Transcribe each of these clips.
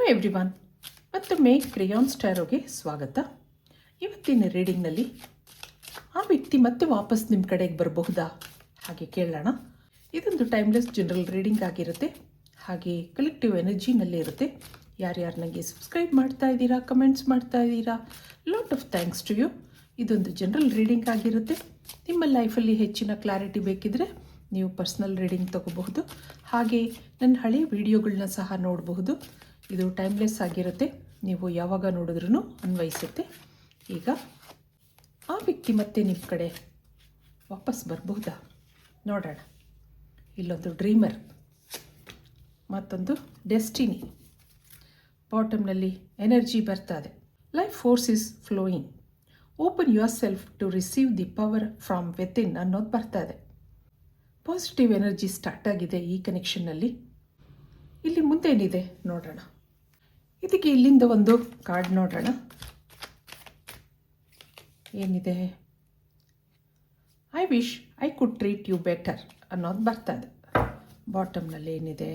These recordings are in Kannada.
ಹಾಯ್ ಎವ್ರಿವನ್, ಮತ್ತೊಮ್ಮೆ ಕ್ರೇಯಾನ್ಸ್ ಟ್ಯಾರೋಗೆ ಸ್ವಾಗತ. ಇವತ್ತಿನ ರೀಡಿಂಗ್ನಲ್ಲಿ ಆ ವ್ಯಕ್ತಿ ಮತ್ತೆ ವಾಪಸ್ ನಿಮ್ಮ ಕಡೆಗೆ ಬರಬಹುದಾ ಹಾಗೆ ಕೇಳೋಣ. ಇದೊಂದು ಟೈಮ್ಲೆಸ್ ಜನರಲ್ ರೀಡಿಂಗ್ ಆಗಿರುತ್ತೆ, ಹಾಗೆ ಕಲೆಕ್ಟಿವ್ ಎನರ್ಜಿನಲ್ಲೇ ಇರುತ್ತೆ. ಯಾರ್ಯಾರು ನನಗೆ ಸಬ್ಸ್ಕ್ರೈಬ್ ಮಾಡ್ತಾ ಇದ್ದೀರಾ, ಕಮೆಂಟ್ಸ್ ಮಾಡ್ತಾ ಇದ್ದೀರಾ, lot of thanks to you. ಇದೊಂದು ಜನರಲ್ ರೀಡಿಂಗ್ ಆಗಿರುತ್ತೆ. ನಿಮ್ಮ ಲೈಫಲ್ಲಿ ಹೆಚ್ಚಿನ ಕ್ಲಾರಿಟಿ ಬೇಕಿದ್ರೆ ನೀವು ಪರ್ಸ್ನಲ್ ರೀಡಿಂಗ್ ತಗೋಬಹುದು. ಹಾಗೆ ನನ್ನ ಹಳೆಯ ವಿಡಿಯೋಗಳನ್ನ ಸಹ ನೋಡಬಹುದು. ಇದು ಟೈಮ್ಲೆಸ್ ಆಗಿರುತ್ತೆ, ನೀವು ಯಾವಾಗ ನೋಡಿದ್ರೂ ಅನ್ವಯಿಸುತ್ತೆ. ಈಗ ಆ ವ್ಯಕ್ತಿ ಮತ್ತೆ ನಿಮ್ಮ ಕಡೆ ವಾಪಸ್ ಬರಬಹುದಾ ನೋಡೋಣ. ಇಲ್ಲೊಂದು ಡ್ರೀಮರ್, ಮತ್ತೊಂದು ಡೆಸ್ಟಿನಿ. ಬಾಟಮ್ನಲ್ಲಿ ಎನರ್ಜಿ ಬರ್ತಾ ಇದೆ. Life force is flowing, open yourself to receive the power from within ಅನ್ನೋದು ಬರ್ತಾ ಇದೆ. ಪಾಸಿಟಿವ್ ಎನರ್ಜಿ ಸ್ಟಾರ್ಟ್ ಆಗಿದೆ ಈ ಕನೆಕ್ಷನ್ನಲ್ಲಿ. ಇಲ್ಲಿ ಮುಂದೇನಿದೆ ನೋಡೋಣ. ಇದಕ್ಕೆ ಇಲ್ಲಿಂದ ಒಂದು ಕಾರ್ಡ್ ನೋಡೋಣ. ಏನಿದೆ? I wish I could treat you better ಅನ್ನೋದು ಬರ್ತಾ ಇದೆ. ಬಾಟಮ್ನಲ್ಲಿ ಏನಿದೆ?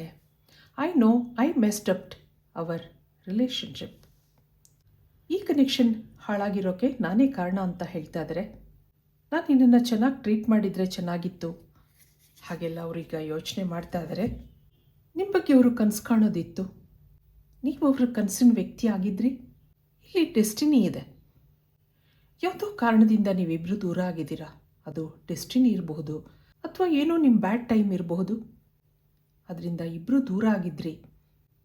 I know I messed up our relationship. ಈ ಕನೆಕ್ಷನ್ ಹಾಳಾಗಿರೋಕ್ಕೆ ನಾನೇ ಕಾರಣ ಅಂತ ಹೇಳ್ತಾ ಇದ್ದಾರೆ. ನಾನು ನಿನ್ನನ್ನು ಚೆನ್ನಾಗಿ ಟ್ರೀಟ್ ಮಾಡಿದರೆ ಚೆನ್ನಾಗಿತ್ತು ಹಾಗೆಲ್ಲ ಅವರೀಗ ಯೋಚನೆ ಮಾಡ್ತಾ ಇದ್ದಾರೆ. ನಿಮ್ಮ ಬಗ್ಗೆ ಅವರು ಕನಸು ಕಾಣೋದಿತ್ತು, ನೀವು ಅವರ ಕನಸಿನ ವ್ಯಕ್ತಿ ಆಗಿದ್ರಿ. ಇಲ್ಲಿ ಡೆಸ್ಟಿನಿ ಇದೆ. ಯಾವುದೋ ಕಾರಣದಿಂದ ನೀವಿಬ್ಬರು ದೂರ ಆಗಿದ್ದೀರಾ. ಅದು ಡೆಸ್ಟಿನಿ ಇರಬಹುದು, ಅಥವಾ ಏನೋ ನಿಮ್ಮ ಬ್ಯಾಡ್ ಟೈಮ್ ಇರಬಹುದು. ಅದರಿಂದ ಇಬ್ಬರು ದೂರ ಆಗಿದ್ರಿ.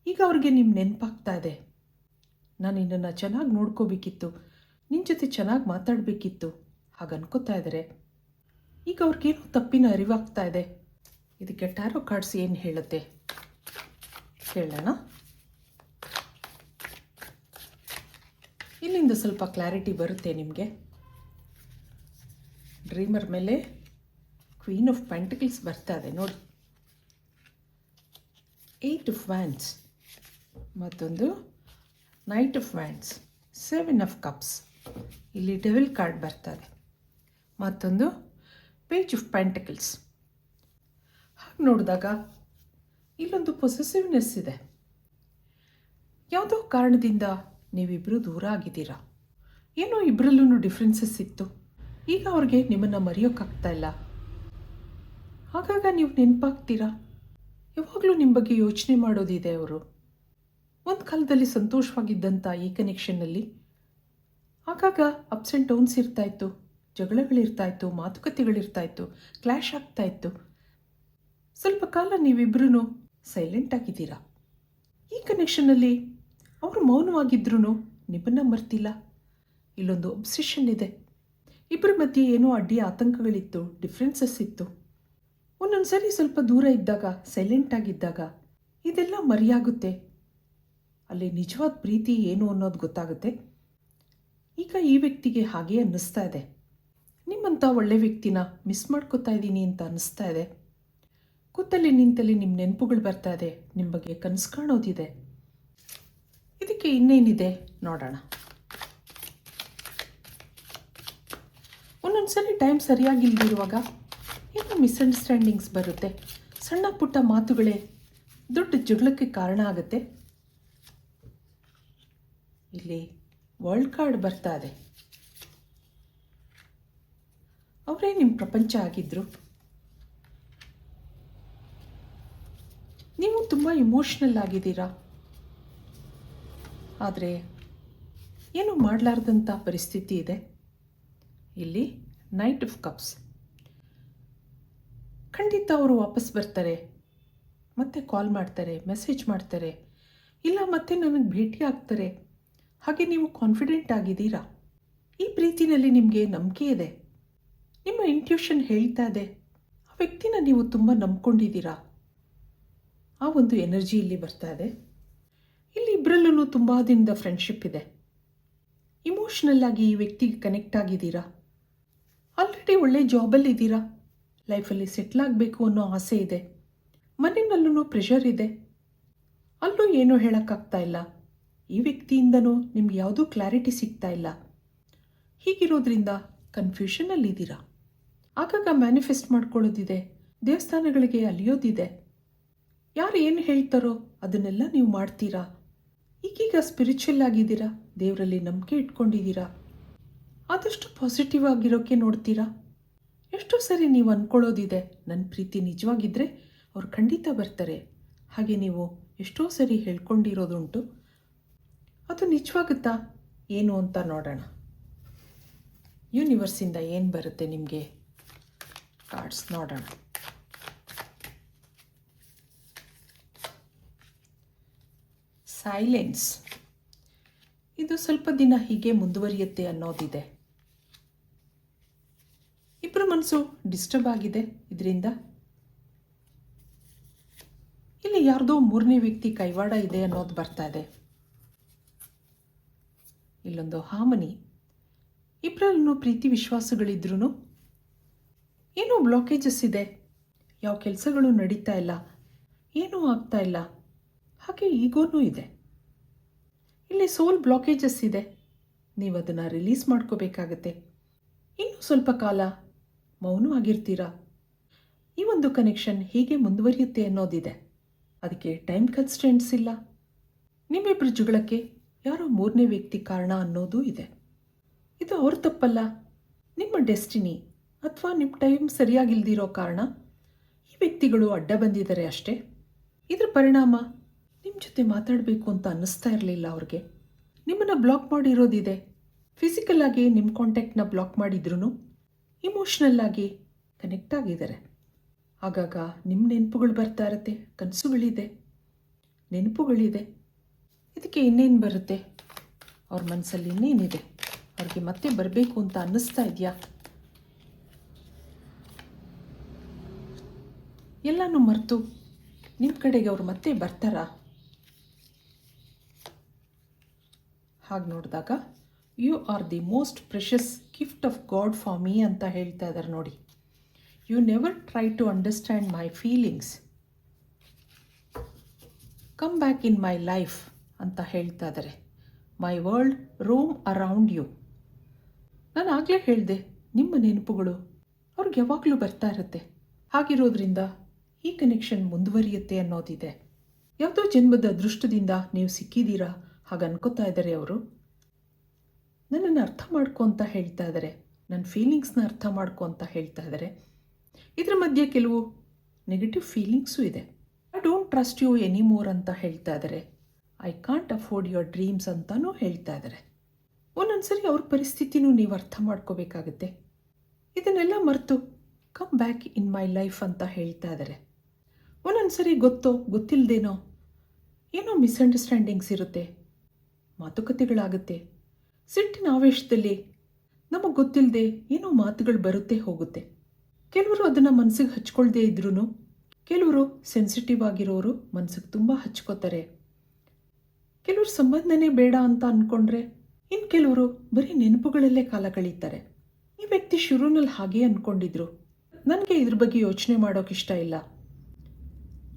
ಈಗ ಅವ್ರಿಗೆ ನಿಮ್ಮ ನೆನಪಾಗ್ತಾ ಇದೆ. ನಾನು ನಿನ್ನನ್ನು ಚೆನ್ನಾಗಿ ನೋಡ್ಕೋಬೇಕಿತ್ತು, ನಿನ್ನ ಜೊತೆ ಚೆನ್ನಾಗಿ ಮಾತಾಡಬೇಕಿತ್ತು ಹಾಗೆ ಅನ್ಕೋತಾ ಇದ್ದಾರೆ. ಈಗ ಅವ್ರಿಗೇನೋ ತಪ್ಪಿನ ಅರಿವಾಗ್ತಾ ಇದೆ. ಇದಕ್ಕೆ ಟ್ಯಾರೋ ಕಾರ್ಡ್ಸ್ ಏನು ಹೇಳುತ್ತೆ ಕೇಳೋಣ. ಇಲ್ಲಿಂದ ಸ್ವಲ್ಪ ಕ್ಲಾರಿಟಿ ಬರುತ್ತೆ ನಿಮಗೆ. ಡ್ರೀಮರ್ ಮೇಲೆ ಕ್ವೀನ್ ಆಫ್ ಪೆಂಟಿಕಲ್ಸ್ ಬರ್ತಾ ಇದೆ ನೋಡಿ. 8 ಆಫ್ ವ್ಯಾಂಡ್ಸ್, ಮತ್ತೊಂದು knight of wands, 7 of cups. ಇಲ್ಲಿ ಡೆವಿಲ್ ಕಾರ್ಡ್ ಬರ್ತಾ ಇದೆ, ಮತ್ತೊಂದು ಪೇಜ್ ಆಫ್ ಪೆಂಟಿಕಲ್ಸ್. ಹಾಗೆ ನೋಡಿದಾಗ ಇಲ್ಲೊಂದು ಪೊಸೆಸಿವ್ನೆಸ್ ಇದೆ. ಯಾವುದೋ ಕಾರಣದಿಂದ ನೀವಿಬ್ಬರು ದೂರ ಆಗಿದ್ದೀರಾ. ಏನೋ ಇಬ್ಬರಲ್ಲೂ ಡಿಫ್ರೆನ್ಸಸ್ ಇತ್ತು. ಈಗ ಅವ್ರಿಗೆ ನಿಮ್ಮನ್ನು ಮರೆಯೋಕ್ಕಾಗ್ತಾ ಇಲ್ಲ. ಆಗಾಗ ನೀವು ನೆನಪಾಗ್ತೀರಾ. ಯಾವಾಗಲೂ ನಿಮ್ಮ ಬಗ್ಗೆ ಯೋಚನೆ ಮಾಡೋದಿದೆ ಅವರು. ಒಂದು ಕಾಲದಲ್ಲಿ ಸಂತೋಷವಾಗಿದ್ದಂಥ ಈ ಕನೆಕ್ಷನ್ನಲ್ಲಿ ಆಗಾಗ ಅಪ್ಸ್ ಆ್ಯಂಡ್ ಡೌನ್ಸ್ ಇರ್ತಾಯಿತ್ತು, ಜಗಳಗಳಿರ್ತಾಯಿತ್ತು, ಮಾತುಕತೆಗಳಿರ್ತಾಯಿತ್ತು, ಕ್ಲ್ಯಾಶ್ ಆಗ್ತಾಯಿತ್ತು. ಸ್ವಲ್ಪ ಕಾಲ ನೀವಿಬ್ಬರೂ ಸೈಲೆಂಟ್ ಆಗಿದ್ದೀರಾ. ಈ ಕನೆಕ್ಷನ್ನಲ್ಲಿ ಅವರು ಮೌನವಾಗಿದ್ರೂ ನಿಮ್ಮನ್ನು ಮರ್ತಿಲ್ಲ. ಇಲ್ಲೊಂದು ಒಬ್ಸೆಷನ್ ಇದೆ. ಇಬ್ಬರ ಮಧ್ಯೆ ಏನೋ ಅಡ್ಡಿ ಆತಂಕಗಳಿತ್ತು, ಡಿಫ್ರೆನ್ಸಸ್ ಇತ್ತು. ಒಂದೊಂದು ಸರಿ ಸ್ವಲ್ಪ ದೂರ ಇದ್ದಾಗ, ಸೈಲೆಂಟ್ ಆಗಿದ್ದಾಗ ಇದೆಲ್ಲ ಮರೆಯಾಗುತ್ತೆ. ಅಲ್ಲಿ ನಿಜವಾದ ಪ್ರೀತಿ ಏನು ಅನ್ನೋದು ಗೊತ್ತಾಗುತ್ತೆ. ಈಗ ಈ ವ್ಯಕ್ತಿಗೆ ಹಾಗೆ ಅನ್ನಿಸ್ತಾ ಇದೆ. ನಿಮ್ಮಂಥ ಒಳ್ಳೆ ವ್ಯಕ್ತಿನ ಮಿಸ್ ಮಾಡ್ಕೋತಾ ಇದ್ದೀನಿ ಅಂತ ಅನ್ನಿಸ್ತಾ ಇದೆ. ಕೂತಲ್ಲಿ ನಿಂತಲ್ಲಿ ನಿಮ್ಮ ನೆನಪುಗಳು ಬರ್ತಾ ಇದೆ, ನಿಮ್ಮ ಬಗ್ಗೆ ಕನಸು ಕಾಣೋದಿದೆ. ಇದಕ್ಕೆ ಇನ್ನೇನಿದೆ ನೋಡೋಣ. ಒಂದೊಂದು ಸರಿ ಟೈಮ್ ಸರಿಯಾಗಿಲ್ದಿರುವಾಗ ಏನೋ ಮಿಸ್ಅಂಡರ್ಸ್ಟ್ಯಾಂಡಿಂಗ್ಸ್ ಬರುತ್ತೆ. ಸಣ್ಣ ಪುಟ್ಟ ಮಾತುಗಳೇ ದೊಡ್ಡ ಜಗಳಕ್ಕೆ ಕಾರಣ ಆಗುತ್ತೆ. ಇಲ್ಲಿ ವರ್ಲ್ಡ್ ಕಾರ್ಡ್ ಬರ್ತಾ ಇದೆ. ಅವರೇ ನಿಮ್ಮ ಪ್ರಪಂಚ ಆಗಿದ್ದರು. ನೀವು ತುಂಬ ಇಮೋಷ್ನಲ್ ಆಗಿದ್ದೀರಾ, ಆದರೆ ಏನೂ ಮಾಡಲಾರ್ದಂಥ ಪರಿಸ್ಥಿತಿ ಇದೆ. ಇಲ್ಲಿ ನೈಟ್ ಆಫ್ ಕಪ್ಸ್. ಖಂಡಿತ ಅವರು ವಾಪಸ್ ಬರ್ತಾರೆ, ಮತ್ತೆ ಕಾಲ್ ಮಾಡ್ತಾರೆ, ಮೆಸೇಜ್ ಮಾಡ್ತಾರೆ, ಇಲ್ಲ ಮತ್ತೆ ನನಗೆ ಭೇಟಿ ಆಗ್ತಾರೆ. ಹಾಗೆ ನೀವು ಕಾನ್ಫಿಡೆಂಟ್ ಆಗಿದ್ದೀರಾ. ಈ ಪ್ರೀತಿನಲ್ಲಿ ನಿಮಗೆ ನಂಬಿಕೆ ಇದೆ. ನಿಮ್ಮ ಇಂಟ್ಯೂಷನ್ ಹೇಳ್ತಾ ಇದೆ. ಆ ವ್ಯಕ್ತಿನ ನೀವು ತುಂಬ ನಂಬ್ಕೊಂಡಿದ್ದೀರಾ. ಆ ಒಂದು ಎನರ್ಜಿ ಇಲ್ಲಿ ಬರ್ತಾ ಇದೆ. ಇಲ್ಲಿ ಇಬ್ಬರಲ್ಲೂ ತುಂಬ ದಿನದ ಫ್ರೆಂಡ್ಶಿಪ್ ಇದೆ. ಇಮೋಷ್ನಲ್ ಆಗಿ ಈ ವ್ಯಕ್ತಿಗೆ ಕನೆಕ್ಟ್ ಆಗಿದ್ದೀರಾ. ಆಲ್ರೆಡಿ ಒಳ್ಳೆ ಜಾಬಲ್ಲಿದ್ದೀರಾ. ಲೈಫಲ್ಲಿ ಸೆಟ್ಲ್ ಆಗಬೇಕು ಅನ್ನೋ ಆಸೆ ಇದೆ. ಮನೆಯಲ್ಲೂ ಪ್ರೆಷರ್ ಇದೆ. ಅಲ್ಲೂ ಏನೂ ಹೇಳೋಕ್ಕಾಗ್ತಾ ಇಲ್ಲ. ಈ ವ್ಯಕ್ತಿಯಿಂದನೂ ನಿಮ್ಗೆ ಯಾವುದೂ ಕ್ಲಾರಿಟಿ ಸಿಗ್ತಾ ಇಲ್ಲ. ಹೀಗಿರೋದ್ರಿಂದ ಕನ್ಫ್ಯೂಷನಲ್ಲಿದ್ದೀರಾ. ಆಗಾಗ ಮ್ಯಾನಿಫೆಸ್ಟ್ ಮಾಡ್ಕೊಳ್ಳೋದಿದೆ, ದೇವಸ್ಥಾನಗಳಿಗೆ ಅಲಿಯೋದಿದೆ. ಯಾರು ಏನು ಹೇಳ್ತಾರೋ ಅದನ್ನೆಲ್ಲ ನೀವು ಮಾಡ್ತೀರಾ. ಈಗೀಗ ಸ್ಪಿರಿಚುವಲ್ ಆಗಿದ್ದೀರಾ, ದೇವರಲ್ಲಿ ನಂಬಿಕೆ ಇಟ್ಕೊಂಡಿದ್ದೀರಾ, ಆದಷ್ಟು ಪಾಸಿಟಿವ್ ಆಗಿರೋಕ್ಕೆ ನೋಡ್ತೀರಾ. ಎಷ್ಟೋ ಸರಿ ನೀವು ಅಂದ್ಕೊಳ್ಳೋದಿದೆ, ನನ್ನ ಪ್ರೀತಿ ನಿಜವಾಗಿದ್ದರೆ ಅವ್ರು ಖಂಡಿತ ಬರ್ತಾರೆ. ಹಾಗೆ ನೀವು ಎಷ್ಟೋ ಸರಿ ಹೇಳ್ಕೊಂಡಿರೋದುಂಟು. ಅದು ನಿಜವಾಗುತ್ತಾ ಏನು ಅಂತ ನೋಡೋಣ. ಯೂನಿವರ್ಸಿಂದ ಏನು ಬರುತ್ತೆ ನಿಮಗೆ ಕಾರ್ಡ್ಸ್ ನೋಡೋಣ. ಸೈಲೆನ್ಸ್. ಇದು ಸ್ವಲ್ಪ ದಿನ ಹೀಗೆ ಮುಂದುವರಿಯುತ್ತೆ ಅನ್ನೋದಿದೆ. ಇಬ್ಬರ ಮನಸ್ಸು ಡಿಸ್ಟರ್ಬ್ ಆಗಿದೆ ಇದರಿಂದ. ಇಲ್ಲಿ ಯಾರ್ದೋ ಮೂರನೇ ವ್ಯಕ್ತಿ ಕೈವಾಡ ಇದೆ ಅನ್ನೋದು ಬರ್ತಾ ಇದೆ. ಇಲ್ಲೊಂದು ಹಾಮನಿ. ಇಬ್ಬರಲ್ಲೂ ಪ್ರೀತಿ ವಿಶ್ವಾಸಗಳಿದ್ರೂ ಏನೋ ಬ್ಲಾಕೇಜಸ್ ಇದೆ. ಯಾವ ಕೆಲಸಗಳು ನಡೀತಾ ಇಲ್ಲ, ಏನೂ ಆಗ್ತಾ ಇಲ್ಲ. ಹಾಗೆ ಈಗೋನೂ ಇದೆ. ಇಲ್ಲಿ ಸೋಲ್ ಬ್ಲಾಕೇಜಸ್ ಇದೆ. ನೀವು ಅದನ್ನು ರಿಲೀಸ್ ಮಾಡ್ಕೋಬೇಕಾಗತ್ತೆ. ಇನ್ನೂ ಸ್ವಲ್ಪ ಕಾಲ ಮೌನವಾಗಿರ್ತೀರಾ. ಈ ಒಂದು ಕನೆಕ್ಷನ್ ಹೇಗೆ ಮುಂದುವರಿಯುತ್ತೆ ಅನ್ನೋದಿದೆ. ಅದಕ್ಕೆ ಟೈಮ್ ಕನ್ಸ್ಟೆಂಟ್ಸ್ ಇಲ್ಲ. ನಿಮ್ಮಿಬ್ಬರ ಜಗಳಕ್ಕೆ ಯಾರೋ ಮೂರನೇ ವ್ಯಕ್ತಿ ಕಾರಣ ಅನ್ನೋದು ಇದೆ. ಇದು ಅವ್ರ ತಪ್ಪಲ್ಲ, ನಿಮ್ಮ ಡೆಸ್ಟಿನಿ ಅಥವಾ ನಿಮ್ಮ ಟೈಮ್ ಸರಿಯಾಗಿಲ್ದಿರೋ ಕಾರಣ ಈ ವ್ಯಕ್ತಿಗಳು ಅಡ್ಡ ಬಂದಿದ್ದಾರೆ ಅಷ್ಟೇ. ಇದರ ಪರಿಣಾಮ ನಿಮ್ಮ ಜೊತೆ ಮಾತಾಡಬೇಕು ಅಂತ ಅನ್ನಿಸ್ತಾ ಇರಲಿಲ್ಲ ಅವ್ರಿಗೆ. ನಿಮ್ಮನ್ನು ಬ್ಲಾಕ್ ಮಾಡಿರೋದಿದೆ. ಫಿಸಿಕಲ್ ಆಗಿ ನಿಮ್ಮ ಕಾಂಟ್ಯಾಕ್ಟ್ನ ಬ್ಲಾಕ್ ಮಾಡಿದ್ರೂ ಇಮೋಷ್ನಲ್ ಆಗಿ ಕನೆಕ್ಟ್ ಆಗಿದ್ದಾರೆ. ಆಗಾಗ ನಿಮ್ಮ ನೆನಪುಗಳು ಬರ್ತಾ ಇರುತ್ತೆ, ಕನಸುಗಳಿದೆ, ನೆನಪುಗಳಿದೆ. ಇದಕ್ಕೆ ಇನ್ನೇನು ಬರುತ್ತೆ? ಅವ್ರ ಮನಸ್ಸಲ್ಲಿ ಇನ್ನೇನಿದೆ? ಅವ್ರಿಗೆ ಮತ್ತೆ ಬರಬೇಕು ಅಂತ ಅನ್ನಿಸ್ತಾ ಇದೆಯಾ? ಎಲ್ಲನೂ ಮರೆತು ನಿಮ್ಮ ಕಡೆಗೆ ಅವ್ರು ಮತ್ತೆ ಬರ್ತಾರಾ? ಹಾಗೆ ನೋಡಿದಾಗ you are the most precious gift of God for me ಅಂತ ಹೇಳ್ತಾ ಇದ್ದಾರೆ ನೋಡಿ. You never try to understand my feelings, come back in my life ಅಂತ ಹೇಳ್ತಾ ಇದ್ದಾರೆ. My world roam around you. ನಾನು ಆಗಲೇ ಹೇಳಿದೆ, ನಿಮ್ಮ ನೆನಪುಗಳು ಅವ್ರಿಗೆ ಯಾವಾಗಲೂ ಬರ್ತಾ ಇರುತ್ತೆ. ಹಾಗಿರೋದ್ರಿಂದ ಈ ಕನೆಕ್ಷನ್ ಮುಂದುವರಿಯುತ್ತೆ ಅನ್ನೋದಿದೆ. ಯಾವುದೋ ಜನ್ಮದ ಅದೃಷ್ಟದಿಂದ ನೀವು ಸಿಕ್ಕಿದ್ದೀರಾ ಹಾಗೆ ಅನ್ಕೋತಾ ಇದ್ದಾರೆ ಅವರು. ನನ್ನನ್ನು ಅರ್ಥ ಮಾಡ್ಕೊ ಅಂತ ಹೇಳ್ತಾ ಇದ್ದಾರೆ, ನನ್ನ ಫೀಲಿಂಗ್ಸ್ನ ಅರ್ಥ ಮಾಡ್ಕೊ ಅಂತ ಹೇಳ್ತಾ ಇದ್ದಾರೆ. ಇದರ ಮಧ್ಯೆ ಕೆಲವು ನೆಗೆಟಿವ್ ಫೀಲಿಂಗ್ಸು ಇದೆ. I don't trust you anymore ಅಂತ ಹೇಳ್ತಾ ಇದ್ದಾರೆ. I can't afford your dreams ಅಂತಲೂ ಹೇಳ್ತಾ ಇದ್ದಾರೆ. ಒಂದೊಂದ್ಸರಿ ಅವ್ರ ಪರಿಸ್ಥಿತಿನೂ ನೀವು ಅರ್ಥ ಮಾಡ್ಕೋಬೇಕಾಗತ್ತೆ. ಇದನ್ನೆಲ್ಲ ಮರೆತು come back in my life ಅಂತ ಹೇಳ್ತಾ ಇದ್ದಾರೆ. ಒಂದೊಂದ್ಸರಿ ಗೊತ್ತೋ ಗೊತ್ತಿಲ್ಲದೇನೋ ಏನೋ ಮಿಸ್ಅಂಡರ್ಸ್ಟ್ಯಾಂಡಿಂಗ್ಸ್ ಇರುತ್ತೆ, ಮಾತುಕತೆಗಳಾಗುತ್ತೆ. ಸಿಟ್ಟಿನ ಆವೇಶದಲ್ಲಿ ನಮಗೆ ಗೊತ್ತಿಲ್ಲದೆ ಏನೋ ಮಾತುಗಳು ಬರುತ್ತೆ ಹೋಗುತ್ತೆ. ಕೆಲವರು ಅದನ್ನು ಮನಸ್ಸಿಗೆ ಹಚ್ಕೊಳ್ದೇ ಇದ್ರೂ, ಕೆಲವರು ಸೆನ್ಸಿಟಿವ್ ಆಗಿರೋರು ಮನಸ್ಸಿಗೆ ತುಂಬ ಹಚ್ಕೋತಾರೆ. ಕೆಲವರು ಸಂಬಂಧನೇ ಬೇಡ ಅಂತ ಅಂದ್ಕೊಂಡ್ರೆ, ಇನ್ನು ಕೆಲವರು ಬರೀ ನೆನಪುಗಳಲ್ಲೇ ಕಾಲ ಕಳೀತಾರೆ. ಈ ವ್ಯಕ್ತಿ ಶುರುನಲ್ಲಿ ಹಾಗೇ ಅಂದ್ಕೊಂಡಿದ್ರು, ನನಗೆ ಇದ್ರ ಬಗ್ಗೆ ಯೋಚನೆ ಮಾಡೋಕ್ಕಿಷ್ಟ ಇಲ್ಲ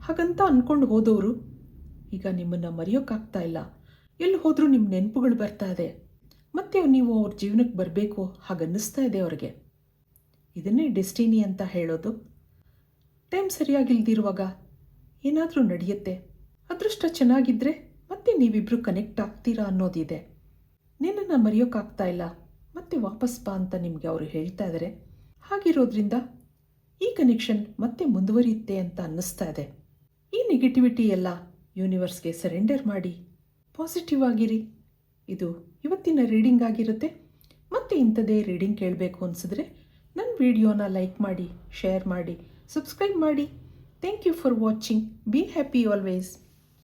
ಹಾಗಂತ ಅಂದ್ಕೊಂಡು ಹೋದವರು ಈಗ ನಿಮ್ಮನ್ನು ಮರೆಯೋಕ್ಕಾಗ್ತಾ ಇಲ್ಲ. ಎಲ್ಲಿ ಹೋದರೂ ನಿಮ್ಮ ನೆನಪುಗಳು ಬರ್ತಾ ಇದೆ. ಮತ್ತೆ ನೀವು ಅವ್ರ ಜೀವನಕ್ಕೆ ಬರಬೇಕು ಹಾಗನ್ನಿಸ್ತಾ ಇದೆ ಅವ್ರಿಗೆ. ಇದನ್ನೇ ಡೆಸ್ಟಿನಿ ಅಂತ ಹೇಳೋದು. ಟೈಮ್ ಸರಿಯಾಗಿಲ್ದಿರುವಾಗ ಏನಾದರೂ ನಡೆಯುತ್ತೆ. ಅದೃಷ್ಟ ಚೆನ್ನಾಗಿದ್ದರೆ ಮತ್ತೆ ನೀವಿಬ್ಬರು ಕನೆಕ್ಟ್ ಆಗ್ತೀರಾ ಅನ್ನೋದಿದೆ. ನಿನ್ನನ್ನು ಮರೆಯೋಕ್ಕಾಗ್ತಾ ಇಲ್ಲ, ಮತ್ತೆ ವಾಪಸ್ ಬಾ ಅಂತ ನಿಮಗೆ ಅವರು ಹೇಳ್ತಾ ಇದ್ದಾರೆ. ಹಾಗಿರೋದ್ರಿಂದ ಈ ಕನೆಕ್ಷನ್ ಮತ್ತೆ ಮುಂದುವರಿಯುತ್ತೆ ಅಂತ ಅನ್ನಿಸ್ತಾ ಇದೆ. ಈ ನೆಗೆಟಿವಿಟಿ ಎಲ್ಲ ಯೂನಿವರ್ಸ್ಗೆ ಸರೆಂಡರ್ ಮಾಡಿ ಪಾಸಿಟಿವ್ ಆಗಿರಿ. ಇದು ಇವತ್ತಿನ ರೀಡಿಂಗ್ ಆಗಿರುತ್ತೆ. ಮತ್ತೆ ಇಂಥದೇ ರೀಡಿಂಗ್ ಕೇಳಬೇಕು ಅನಿಸಿದ್ರೆ ನನ್ನ ವಿಡಿಯೋನ ಲೈಕ್ ಮಾಡಿ, ಶೇರ್ ಮಾಡಿ, ಸಬ್ಸ್ಕ್ರೈಬ್ ಮಾಡಿ. Thank you for watching. Be happy always.